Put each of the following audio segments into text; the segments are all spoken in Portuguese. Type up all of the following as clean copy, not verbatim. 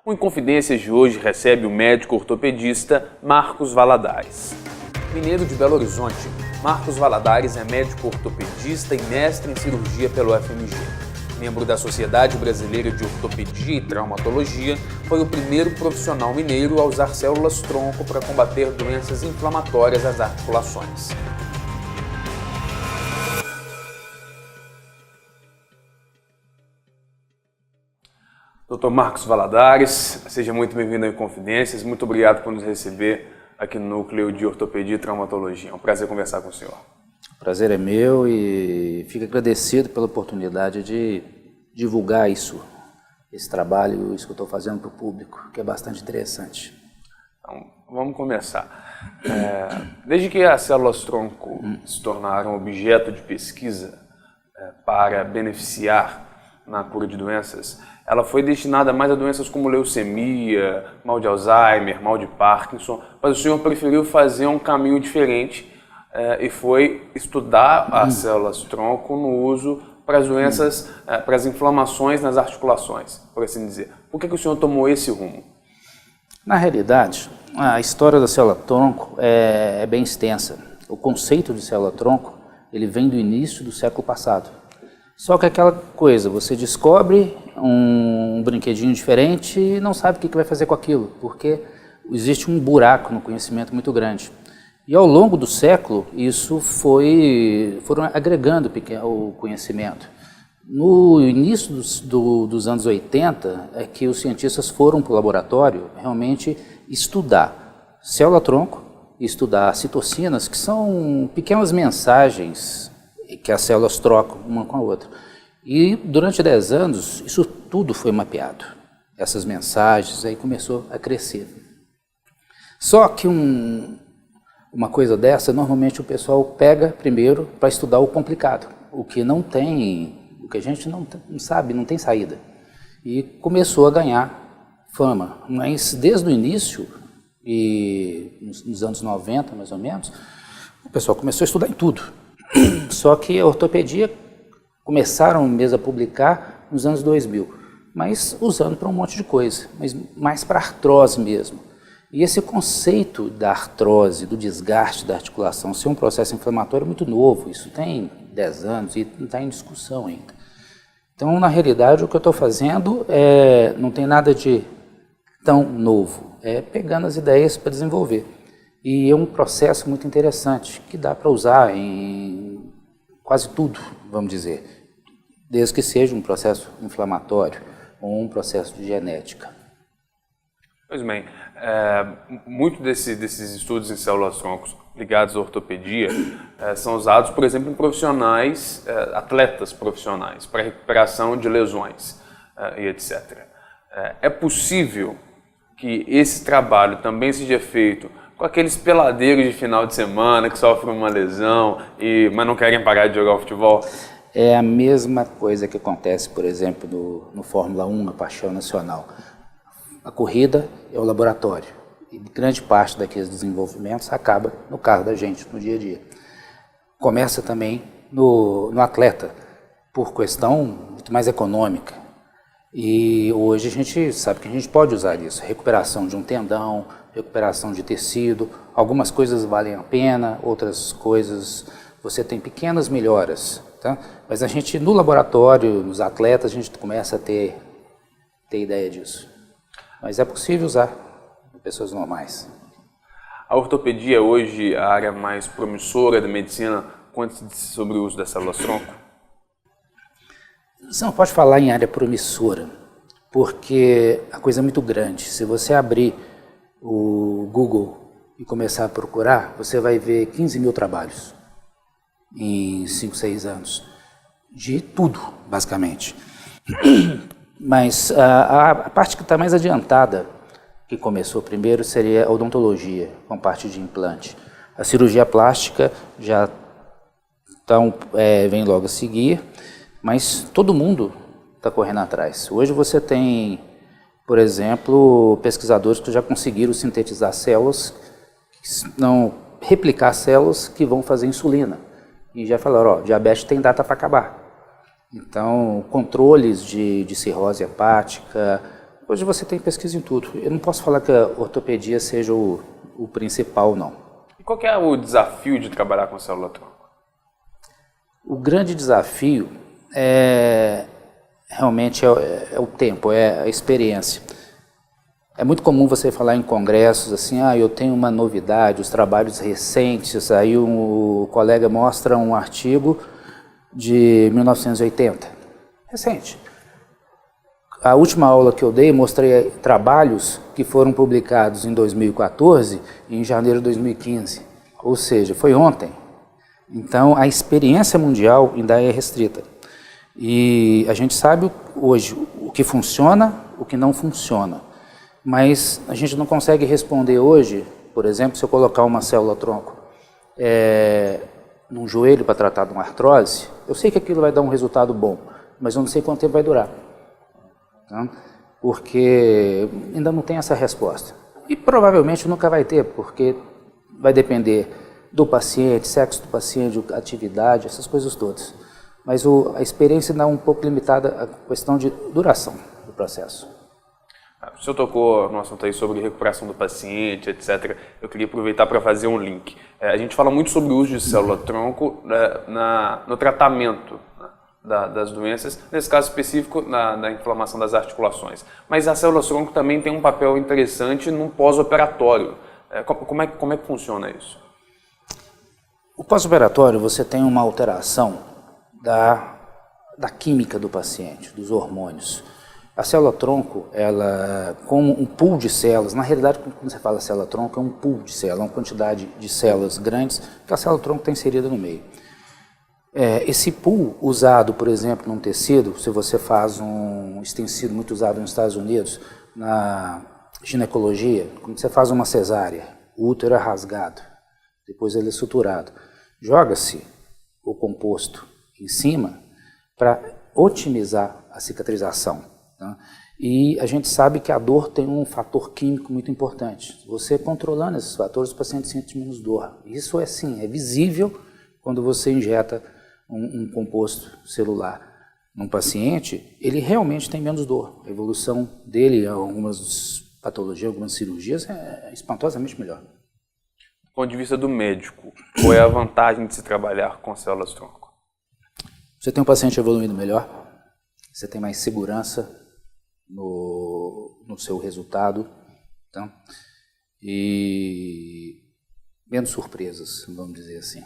O Inconfidências de hoje recebe o médico ortopedista Marcos Valadares. Mineiro de Belo Horizonte, Marcos Valadares é médico ortopedista e mestre em cirurgia pelo FMG. Membro da Sociedade Brasileira de Ortopedia e Traumatologia, foi o primeiro profissional mineiro a usar células-tronco para combater doenças inflamatórias das articulações. Dr. Marcos Valadares, seja muito bem-vindo ao Inconfidências. Muito obrigado por nos receber aqui no Núcleo de Ortopedia e Traumatologia. É um prazer conversar com o senhor. O prazer é meu e fico agradecido pela oportunidade de divulgar esse trabalho, isso que eu estou fazendo para o público, que é bastante interessante. Então, vamos começar. Desde que as células-tronco se tornaram objeto de pesquisa para beneficiar na cura de doenças, ela foi destinada mais a doenças como leucemia, mal de Alzheimer, mal de Parkinson, mas o senhor preferiu fazer um caminho diferente e foi estudar as células-tronco no uso para as doenças, para as inflamações nas articulações, por assim dizer. Por que o senhor tomou esse rumo? Na realidade, a história da célula-tronco é bem extensa. O conceito de célula-tronco ele vem do início do século passado. Só que aquela coisa, você descobre um brinquedinho diferente e não sabe o que vai fazer com aquilo, porque existe um buraco no conhecimento muito grande. E ao longo do século, isso foram agregando o conhecimento. No início dos anos 80, é que os cientistas foram para o laboratório realmente estudar célula-tronco, estudar citocinas, que são pequenas mensagens que as células trocam uma com a outra. E durante 10 anos, isso tudo foi mapeado. Essas mensagens aí começou a crescer. Só que uma coisa dessa, normalmente o pessoal pega primeiro para estudar o complicado, o que a gente não sabe, não tem saída. E começou a ganhar fama. Mas desde o início, nos anos 90 mais ou menos, o pessoal começou a estudar em tudo. Só que a ortopedia começaram mesmo a publicar nos anos 2000, mas usando para um monte de coisa, mas mais para artrose mesmo. E esse conceito da artrose, do desgaste da articulação, ser um processo inflamatório muito novo, isso tem 10 anos e não está em discussão ainda. Então, na realidade, o que eu estou fazendo não tem nada de tão novo, é pegando as ideias para desenvolver. E é um processo muito interessante, que dá para usar em quase tudo, vamos dizer, desde que seja um processo inflamatório ou um processo de genética. Pois bem, muito desses estudos em células-troncos ligados à ortopedia são usados, por exemplo, em profissionais, atletas profissionais, para recuperação de lesões e etc. É possível que esse trabalho também seja feito com aqueles peladeiros de final de semana que sofrem uma lesão, mas não querem parar de jogar futebol? É a mesma coisa que acontece, por exemplo, no Fórmula 1, na paixão nacional. A corrida é o laboratório e grande parte daqueles desenvolvimentos acaba no carro da gente, no dia a dia. Começa também no atleta, por questão muito mais econômica. E hoje a gente sabe que a gente pode usar isso, recuperação de um tendão, recuperação de tecido, algumas coisas valem a pena, outras coisas você tem pequenas melhoras, tá? Mas a gente, no laboratório, nos atletas, a gente começa a ter ideia disso. Mas é possível usar em pessoas normais. A ortopedia é hoje a área mais promissora da medicina quando se diz sobre o uso das células-tronco? Você não pode falar em área promissora, porque a coisa é muito grande. Se você abrir o Google e começar a procurar, você vai ver 15 mil trabalhos em 5, 6 anos. De tudo, basicamente. Mas a parte que está mais adiantada, que começou primeiro, seria a odontologia, com parte de implante. A cirurgia plástica já vem logo a seguir, mas todo mundo está correndo atrás. Hoje você tem, por exemplo, pesquisadores que já conseguiram sintetizar células, não replicar células que vão fazer insulina. E já falaram, diabetes tem data para acabar. Então, controles de cirrose hepática, Hoje você tem pesquisa em tudo. Eu não posso falar que a ortopedia seja o principal, não. E qual que é o desafio de trabalhar com célula-tronco? O grande desafio realmente é o tempo, é a experiência. É muito comum você falar em congressos assim, eu tenho uma novidade, os trabalhos recentes, aí o colega mostra um artigo de 1980, recente. A última aula que eu dei, mostrei trabalhos que foram publicados em 2014 e em janeiro de 2015, ou seja, foi ontem. Então, a experiência mundial ainda é restrita. E a gente sabe hoje o que funciona, o que não funciona. Mas a gente não consegue responder hoje, por exemplo, se eu colocar uma célula-tronco num joelho para tratar de uma artrose, eu sei que aquilo vai dar um resultado bom, mas eu não sei quanto tempo vai durar. Tá? Porque ainda não tem essa resposta. E provavelmente nunca vai ter, porque vai depender do paciente, sexo do paciente, atividade, essas coisas todas. Mas a experiência ainda é um pouco limitada à questão de duração do processo. O senhor tocou no assunto aí sobre recuperação do paciente, etc. Eu queria aproveitar para fazer um link. A gente fala muito sobre o uso de célula-tronco no tratamento das doenças, nesse caso específico na inflamação das articulações. Mas a célula-tronco também tem um papel interessante no pós-operatório. Como é que funciona isso? O pós-operatório, você tem uma alteração da química do paciente, dos hormônios. A célula-tronco, ela, como um pool de células, na realidade, quando você fala célula-tronco, é um pool de células, uma quantidade de células grandes que a célula-tronco está inserida no meio. Esse pool usado, por exemplo, num tecido, se você faz um extensivo muito usado nos Estados Unidos, na ginecologia, quando você faz uma cesárea, o útero é rasgado, depois ele é suturado. Joga-se o composto em cima para otimizar a cicatrização. Tá? E a gente sabe que a dor tem um fator químico muito importante. Você controlando esses fatores, o paciente sente menos dor. Isso é visível quando você injeta um composto celular num paciente, ele realmente tem menos dor. A evolução dele, algumas patologias, algumas cirurgias, é espantosamente melhor. Do ponto de vista do médico, qual é a vantagem de se trabalhar com células-tronco? Você tem um paciente evoluindo melhor, você tem mais segurança no seu resultado, tá? E menos surpresas, vamos dizer assim.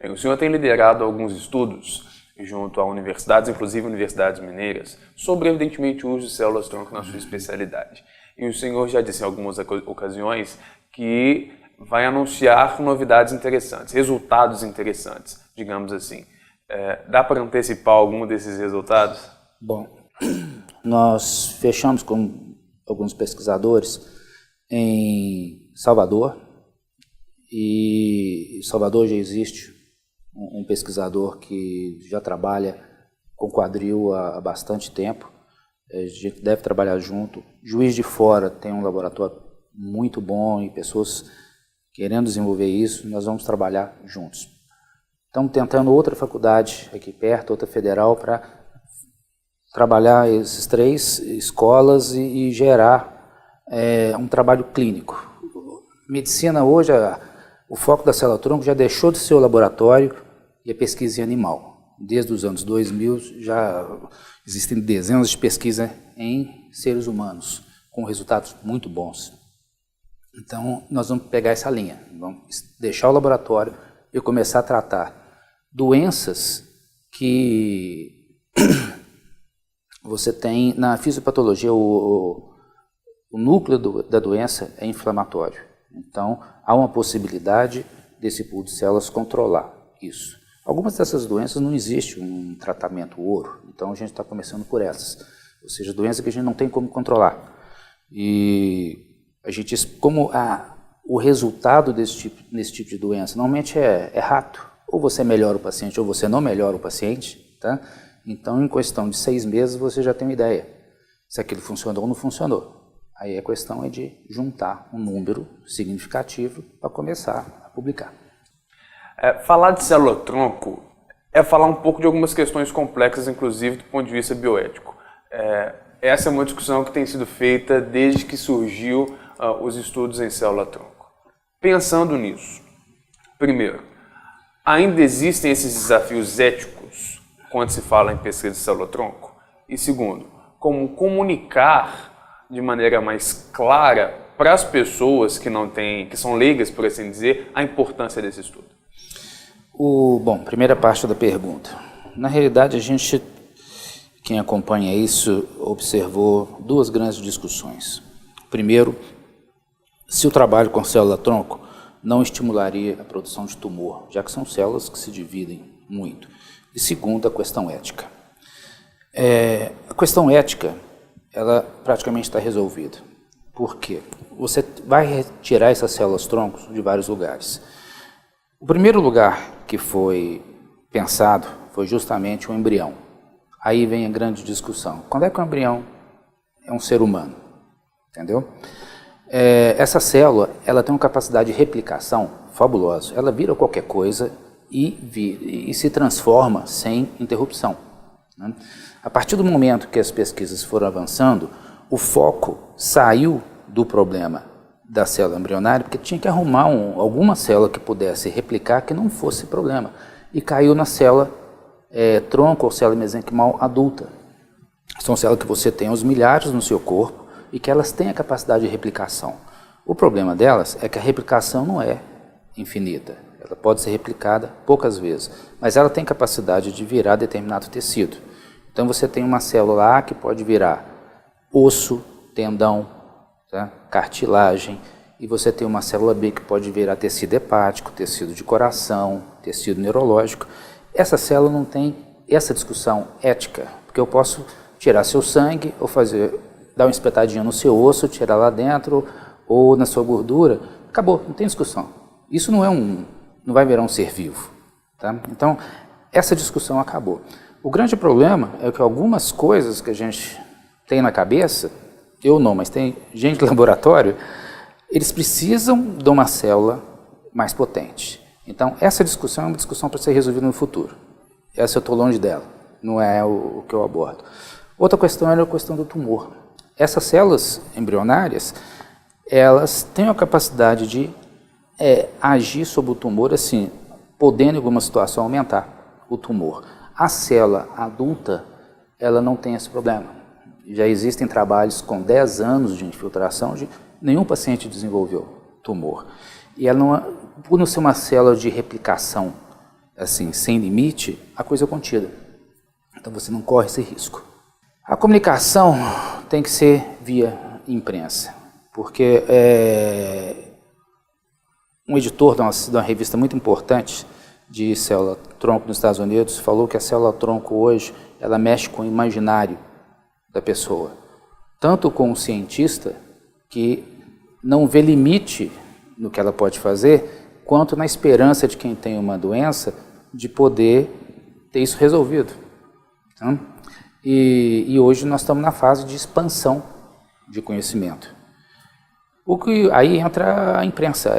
Bem, o senhor tem liderado alguns estudos junto a universidades, inclusive universidades mineiras, sobre, evidentemente, o uso de células-tronco na sua especialidade. E o senhor já disse em algumas ocasiões que vai anunciar novidades interessantes, resultados interessantes, digamos assim. Dá para antecipar algum desses resultados? Bom, nós fechamos com alguns pesquisadores em Salvador, e em Salvador já existe um pesquisador que já trabalha com quadril há bastante tempo, a gente deve trabalhar junto. Juiz de Fora tem um laboratório muito bom e pessoas querendo desenvolver isso, nós vamos trabalhar juntos. Estamos tentando outra faculdade aqui perto, outra federal, para trabalhar esses 3 escolas e gerar um trabalho clínico. Medicina hoje, o foco da célula-tronco já deixou de ser o laboratório e a pesquisa em animal. Desde os anos 2000 já existem dezenas de pesquisas em seres humanos, com resultados muito bons. Então, nós vamos pegar essa linha, vamos deixar o laboratório e começar a tratar doenças que você tem na fisiopatologia, o núcleo da doença é inflamatório. Então, há uma possibilidade desse pool de células controlar isso. Algumas dessas doenças não existe um tratamento ouro, então a gente está começando por essas. Ou seja, doenças que a gente não tem como controlar. E a gente, como o resultado nesse tipo de doença normalmente é rápido. Ou você melhora o paciente ou você não melhora o paciente, tá? Então, em questão de 6 meses, você já tem uma ideia se aquilo funcionou ou não funcionou. Aí a questão é de juntar um número significativo para começar a publicar. Falar de célula-tronco é falar um pouco de algumas questões complexas, inclusive do ponto de vista bioético. essa é uma discussão que tem sido feita desde que surgiu os estudos em célula-tronco. Pensando nisso, primeiro, ainda existem esses desafios éticos quando se fala em pesquisa de célula-tronco? E segundo, como comunicar de maneira mais clara para as pessoas que não têm, que são leigas, por assim dizer, a importância desse estudo? Bom, primeira parte da pergunta. Na realidade, quem acompanha isso, observou duas grandes discussões. Primeiro, se o trabalho com célula-tronco não estimularia a produção de tumor, já que são células que se dividem muito. E segundo, a questão ética. A questão ética, ela praticamente está resolvida. Por quê? Você vai retirar essas células-troncos de vários lugares. O primeiro lugar que foi pensado foi justamente o embrião. Aí vem a grande discussão. Quando é que o embrião é um ser humano? Entendeu? Essa célula, ela tem uma capacidade de replicação fabulosa. Ela vira qualquer coisa e se transforma sem interrupção, né? A partir do momento que as pesquisas foram avançando, o foco saiu do problema da célula embrionária, porque tinha que arrumar alguma célula que pudesse replicar que não fosse problema. E caiu na célula tronco ou célula mesenquimal adulta. São células que você tem aos milhares no seu corpo e que elas têm a capacidade de replicação. O problema delas é que a replicação não é infinita. Ela pode ser replicada poucas vezes, mas ela tem capacidade de virar determinado tecido. Então você tem uma célula A que pode virar osso, tendão, tá? Cartilagem, e você tem uma célula B que pode virar tecido hepático, tecido de coração, tecido neurológico. Essa célula não tem essa discussão ética, porque eu posso tirar seu sangue ou dar uma espetadinha no seu osso, tirar lá dentro ou na sua gordura, acabou, não tem discussão. Isso não vai virar um ser vivo, tá? Então, essa discussão acabou. O grande problema é que algumas coisas que a gente tem na cabeça, eu não, mas tem gente do laboratório, eles precisam de uma célula mais potente. Então, essa discussão é uma discussão para ser resolvida no futuro. Essa eu estou longe dela, não é o que eu abordo. Outra questão é a questão do tumor. Essas células embrionárias, elas têm a capacidade de agir sobre o tumor, assim, podendo em alguma situação aumentar o tumor. A célula adulta, ela não tem esse problema. Já existem trabalhos com 10 anos de infiltração, nenhum paciente desenvolveu tumor. E ela por não ser uma célula de replicação, assim, sem limite, a coisa é contida. Então você não corre esse risco. A comunicação tem que ser via imprensa, porque um editor de uma revista muito importante de célula-tronco nos Estados Unidos falou que a célula-tronco hoje, ela mexe com o imaginário da pessoa, tanto com o cientista, que não vê limite no que ela pode fazer, quanto na esperança de quem tem uma doença de poder ter isso resolvido. Tá? E hoje nós estamos na fase de expansão de conhecimento. Aí entra a imprensa,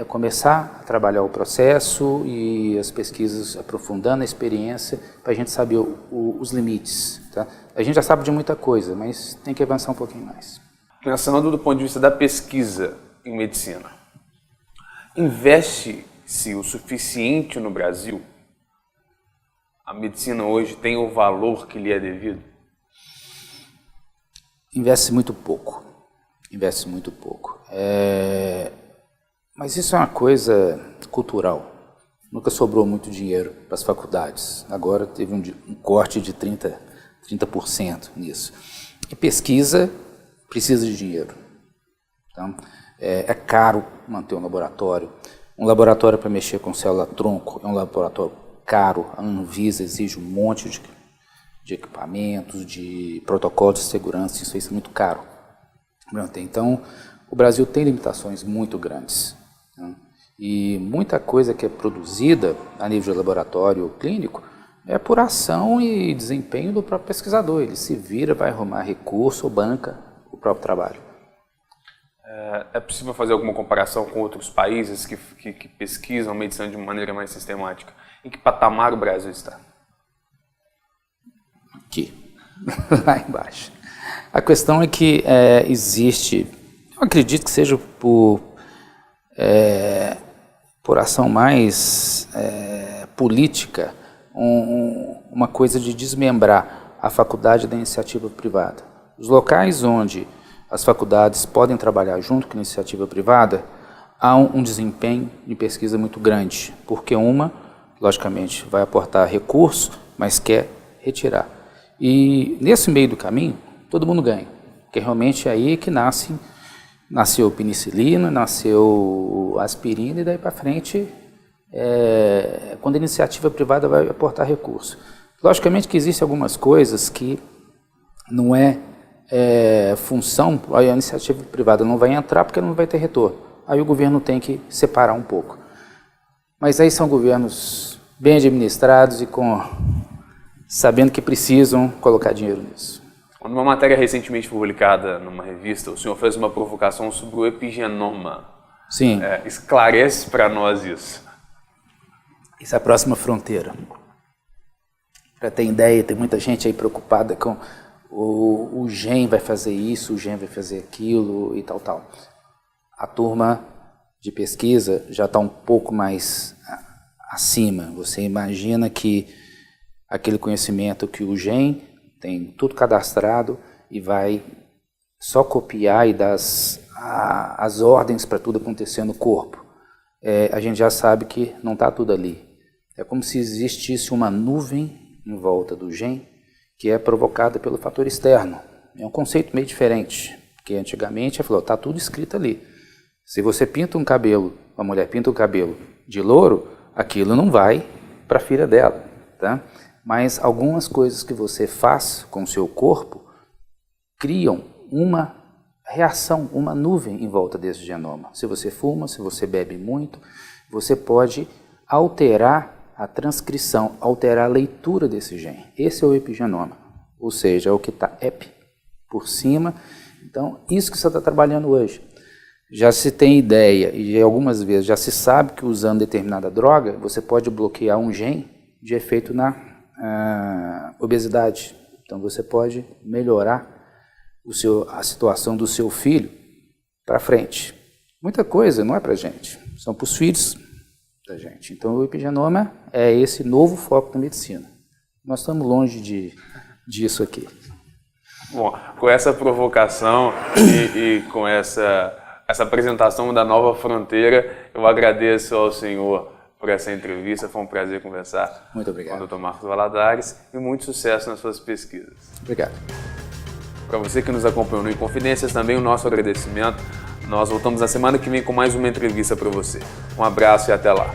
começar a trabalhar o processo e as pesquisas aprofundando a experiência para a gente saber os limites. Tá? A gente já sabe de muita coisa, mas tem que avançar um pouquinho mais. Pensando do ponto de vista da pesquisa em medicina, investe-se o suficiente no Brasil? A medicina hoje tem o valor que lhe é devido? Investe muito pouco. Investe muito pouco. Mas isso é uma coisa cultural. Nunca sobrou muito dinheiro para as faculdades. Agora teve um corte de 30% nisso. E pesquisa precisa de dinheiro. Então, é caro manter um laboratório. Um laboratório para mexer com célula-tronco é um laboratório caro. A Anvisa exige um monte de equipamentos, de protocolos de segurança. Isso é muito caro. Então, o Brasil tem limitações muito grandes, né? E muita coisa que é produzida a nível de laboratório clínico é por ação e desempenho do próprio pesquisador. Ele se vira, vai arrumar recurso ou banca o próprio trabalho. É possível fazer alguma comparação com outros países que pesquisam medicina de maneira mais sistemática? Em que patamar o Brasil está? Aqui, lá embaixo. A questão é que existe, eu acredito que seja por ação mais política, uma coisa de desmembrar a faculdade da iniciativa privada. Os locais onde as faculdades podem trabalhar junto com a iniciativa privada, há um desempenho de pesquisa muito grande, porque uma, logicamente, vai aportar recurso, mas quer retirar. E nesse meio do caminho, todo mundo ganha, porque realmente é aí que nasceu penicilina, nasceu aspirina, e daí para frente, quando a iniciativa privada vai aportar recurso. Logicamente que existem algumas coisas que não função, a iniciativa privada não vai entrar porque não vai ter retorno. Aí o governo tem que separar um pouco. Mas aí são governos bem administrados e sabendo que precisam colocar dinheiro nisso. Numa matéria recentemente publicada numa revista, o senhor fez uma provocação sobre o epigenoma. Sim. Esclarece para nós isso. Isso é a próxima fronteira. Para ter ideia, tem muita gente aí preocupada com o gen vai fazer isso, o gen vai fazer aquilo e tal. A turma de pesquisa já está um pouco mais acima. Você imagina que aquele conhecimento que o gen tem tudo cadastrado e vai só copiar e dar as ordens para tudo acontecer no corpo. A gente já sabe que não está tudo ali. É como se existisse uma nuvem em volta do gen que é provocada pelo fator externo. É um conceito meio diferente, porque antigamente falou, está tudo escrito ali. Se você pinta um cabelo, uma mulher pinta o cabelo de louro, aquilo não vai para a filha dela, tá? Mas algumas coisas que você faz com o seu corpo criam uma reação, uma nuvem em volta desse genoma. Se você fuma, se você bebe muito, você pode alterar a transcrição, alterar a leitura desse gene. Esse é o epigenoma, ou seja, é o que está por cima. Então, isso que você está trabalhando hoje. Já se tem ideia, e algumas vezes já se sabe que usando determinada droga, você pode bloquear um gene de efeito na obesidade. Então, você pode melhorar a situação do seu filho para frente. Muita coisa não é para a gente, são para os filhos da gente. Então, o epigenoma é esse novo foco da medicina. Nós estamos longe disso aqui. Bom, com essa provocação e com essa apresentação da nova fronteira, eu agradeço ao senhor por essa entrevista. Foi um prazer conversar Muito obrigado. com o Dr. Marcos Valadares e muito sucesso nas suas pesquisas. Obrigado. Para você que nos acompanhou no Inconfidências, também o nosso agradecimento. Nós voltamos na semana que vem com mais uma entrevista para você. Um abraço e até lá.